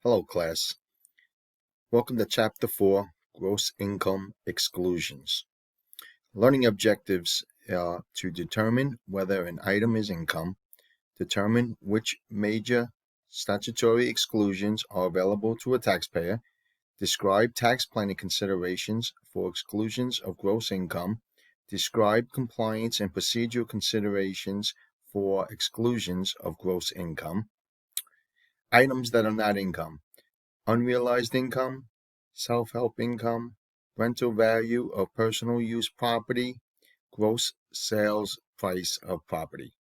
Hello, class. Welcome to Chapter 4, Gross Income Exclusions. Learning objectives are to determine whether an item is income, determine which major statutory exclusions are available to a taxpayer, describe tax planning considerations for exclusions of gross income, describe compliance and procedural considerations for exclusions of gross income, items that are not income. Unrealized income, self-help income, rental value of personal use property, gross sales price of property.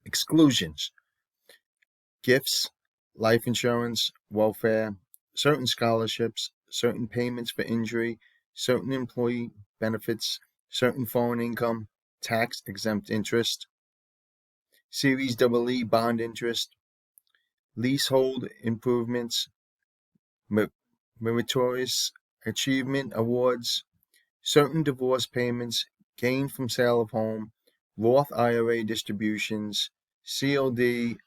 Exclusions: gifts, life insurance, welfare, certain scholarships, certain payments for injury, certain employee benefits, certain foreign income, tax-exempt interest, Series EE bond interest, leasehold improvements, meritorious achievement awards, certain divorce payments, gain from sale of home, Roth IRA distributions, COD,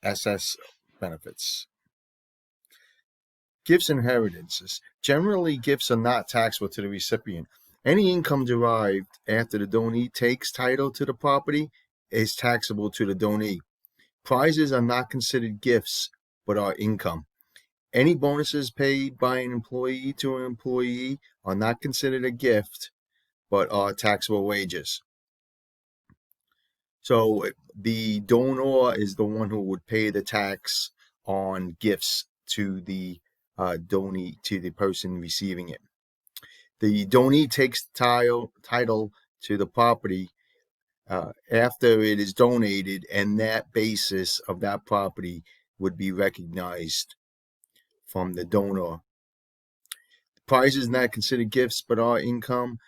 SS benefits. Gifts and inheritances. Generally, gifts are not taxable to the recipient. Any income derived after the donee takes title to the property is taxable to the donee. Prizes are not considered gifts, but are income. Any bonuses paid by an employee to an employee are not considered a gift, but are taxable wages. So the donor is the one who would pay the tax on gifts to the donee, to the person receiving it. The donee takes title to the property after it is donated, and that basis of that property would be recognized from the donor. Prizes not considered gifts but are income.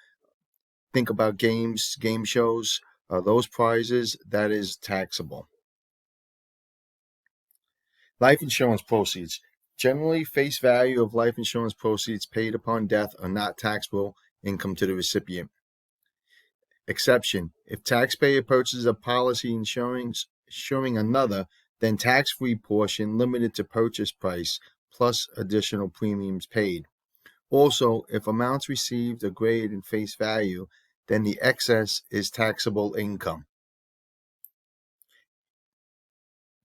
Think about games, game shows. Those prizes, that is taxable. Life insurance proceeds. Generally, face value of life insurance proceeds paid upon death are not taxable income to the recipient. Exception: if taxpayer purchases a policy insuring another, then tax-free portion limited to purchase price plus additional premiums paid. Also, if amounts received are greater than face value, then the excess is taxable income.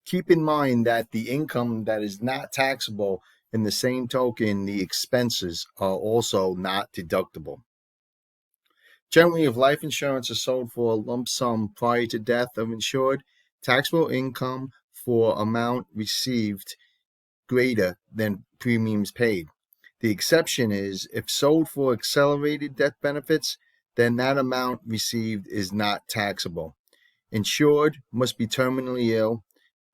Keep in mind that the income that is not taxable, in the same token, the expenses are also not deductible. Generally, if life insurance is sold for a lump sum prior to death of insured, taxable income for amount received greater than premiums paid. The exception is if sold for accelerated death benefits, then that amount received is not taxable. Insured must be terminally ill.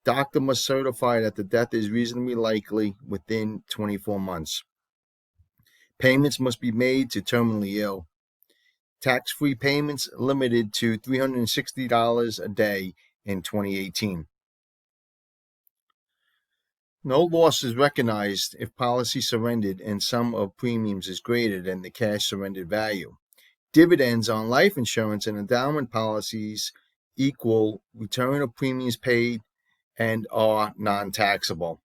Doctor must certify that the death is reasonably likely within 24 months. Payments must be made to terminally ill. Tax-free payments limited to $360 a day in 2018. No loss is recognized if policy surrendered and sum of premiums is greater than the cash surrendered value. Dividends on life insurance and endowment policies equal return of premiums paid and are non-taxable.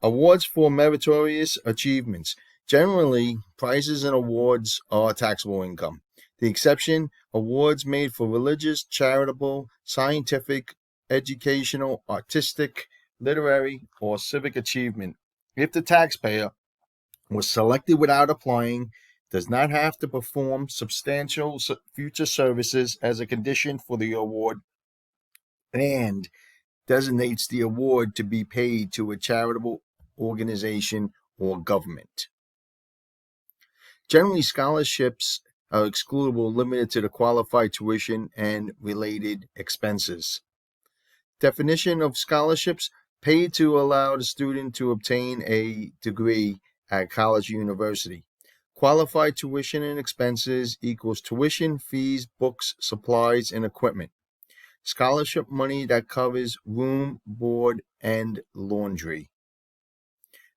Awards for meritorious achievements. Generally, prizes and awards are taxable income. The exception: awards made for religious, charitable, scientific, educational, artistic, literary, or civic achievement. If the taxpayer was selected without applying, does not have to perform substantial future services as a condition for the award, and designates the award to be paid to a charitable organization or government. Generally, scholarships are excludable, limited to the qualified tuition and related expenses. Definition of scholarships: paid to allow the student to obtain a degree at college or university. Qualified tuition and expenses equals tuition, fees, books, supplies, and equipment. Scholarship money that covers room, board, and laundry.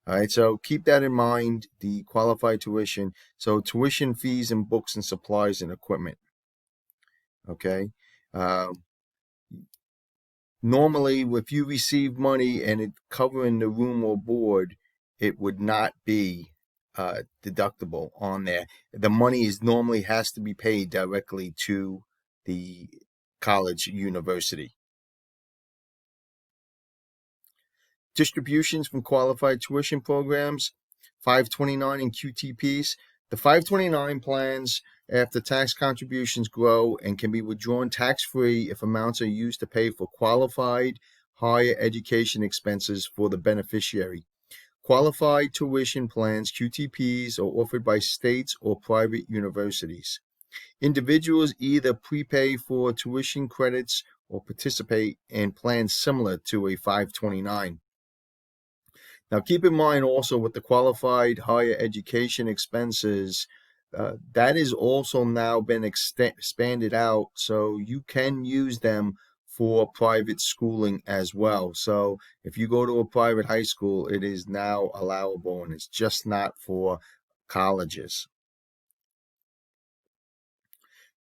All right, so keep that in mind, the qualified tuition. So tuition, fees, and books and supplies and equipment. Okay. Normally, if you receive money and it covering the room or board, it would not be deductible on there. The money is normally has to be paid directly to the college university. Distributions from qualified tuition programs, 529 and QTPs. The 529 plans after tax contributions grow and can be withdrawn tax-free if amounts are used to pay for qualified higher education expenses for the beneficiary. Qualified tuition plans, QTPs, are offered by states or private universities. Individuals either prepay for tuition credits or participate in plans similar to a 529. Now, keep in mind also with the qualified higher education expenses, that is also now been expanded out, so you can use them for private schooling as well. So if you go to a private high school, it is now allowable, and it's just not for colleges.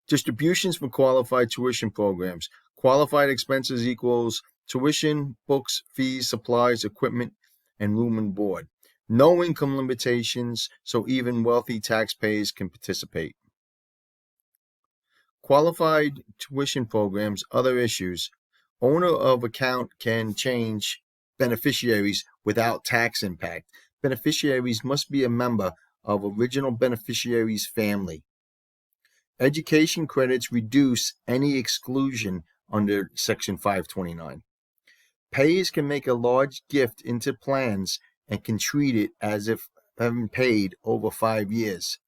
Distributions for qualified tuition programs. Qualified expenses equals tuition, books, fees, supplies, equipment, and room and board. No income limitations, so even wealthy taxpayers can participate. Qualified tuition programs, other issues. Owner of account can change beneficiaries without tax impact. Beneficiaries must be a member of original beneficiary's family. Education credits reduce any exclusion under Section 529. Payers can make a large gift into plans and can treat it as if having paid over 5 years.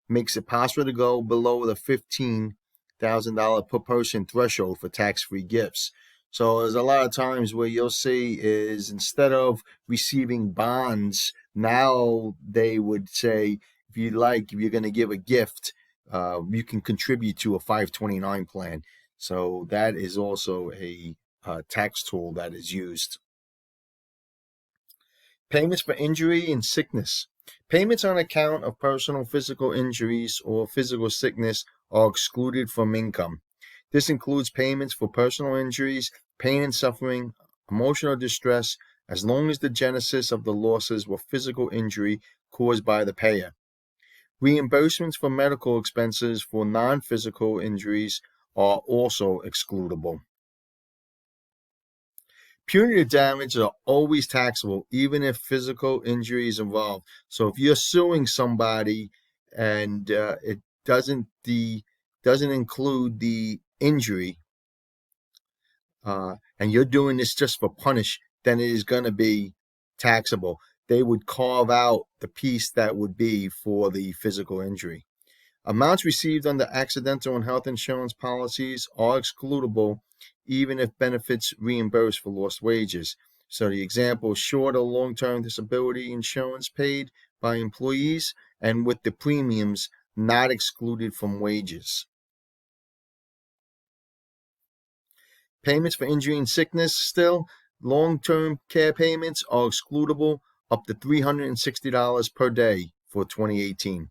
Makes it possible to go below the $15,000 per person threshold for tax-free gifts. So there's a lot of times where you'll see is instead of receiving bonds, now they would say, if you're going to give a gift, you can contribute to a 529 plan. So that is also a tax tool that is used. Payments for injury and sickness. Payments on account of personal physical injuries or physical sickness are excluded from income. This includes payments for personal injuries, pain and suffering, emotional distress, as long as the genesis of the losses were physical injury caused by the payer. Reimbursements for medical expenses for non-physical injuries are also excludable. Punitive damages are always taxable, even if physical injury is involved. So if you're suing somebody and it doesn't include the injury, and you're doing this just for punish, then it is going to be taxable. They would carve out the piece that would be for the physical injury. Amounts received under accidental and health insurance policies are excludable, even if benefits reimbursed for lost wages. So the example, short or long-term disability insurance paid by employees and with the premiums not excluded from wages. Payments for injury and sickness still. Long-term care payments are excludable up to $360 per day for 2018.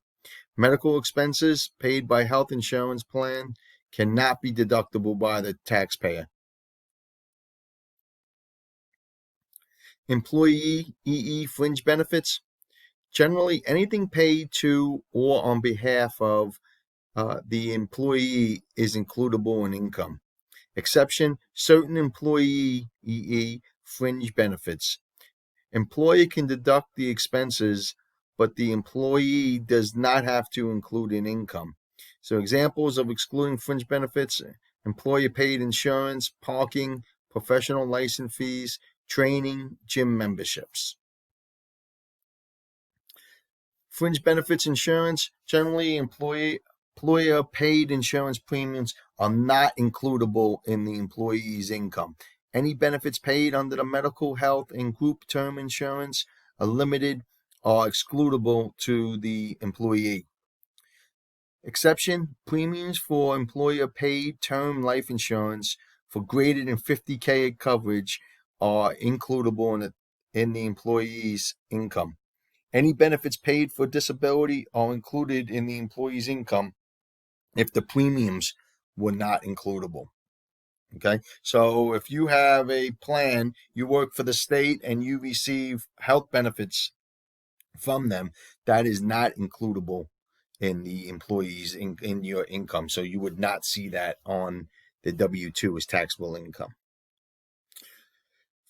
Medical expenses paid by health insurance plan cannot be deductible by the taxpayer. Employee EE fringe benefits. Generally, anything paid to or on behalf of the employee is includable in income. Exception, certain employee EE fringe benefits. Employer can deduct the expenses, but the employee does not have to include in income. So examples of excluding fringe benefits: employer paid insurance, parking, professional license fees, training, gym memberships. Fringe benefits insurance. Generally, employer paid insurance premiums are not includable in the employee's income. Any benefits paid under the medical, health, and group term insurance are limited or excludable to the employee. Exception, premiums for employer paid term life insurance for greater than 50K coverage are includable in the employee's income. Any benefits paid for disability are included in the employee's income if the premiums were not includable. Okay, so if you have a plan, you work for the state and you receive health benefits from them, that is not includable in the employees in your income. So you would not see that on the W-2 as taxable income.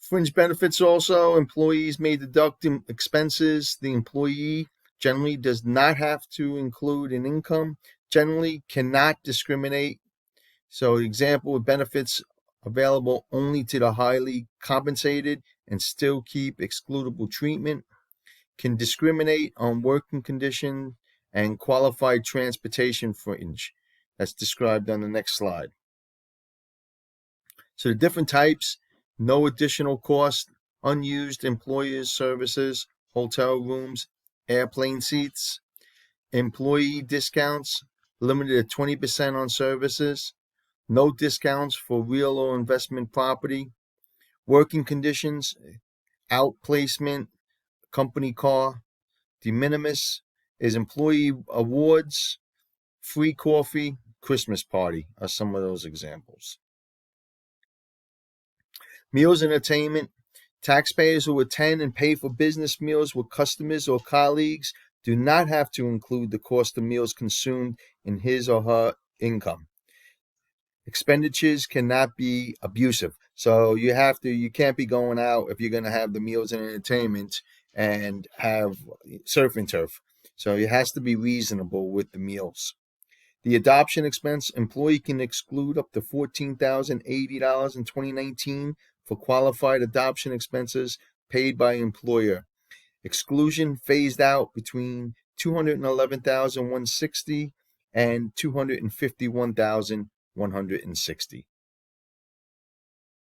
Fringe benefits also, employees may deduct expenses. The employee generally does not have to include an income, generally cannot discriminate. So example with benefits available only to the highly compensated and still keep excludable treatment, can discriminate on working condition and qualified transportation fringe. That's described on the next slide. So the different types: no additional cost, unused employers' services, hotel rooms, airplane seats, employee discounts, limited to 20% on services, no discounts for real or investment property, working conditions, outplacement, company car, de minimis is employee awards, free coffee, Christmas party are some of those examples. Meals and entertainment. Taxpayers who attend and pay for business meals with customers or colleagues do not have to include the cost of meals consumed in his or her income. Expenditures cannot be abusive. So you can't be going out if you're going to have the meals and entertainment and have surf and turf. So it has to be reasonable with the meals. The adoption expense, employee can exclude up to $14,080 in 2019 for qualified adoption expenses paid by employer. Exclusion phased out between $211,160 and $251,160.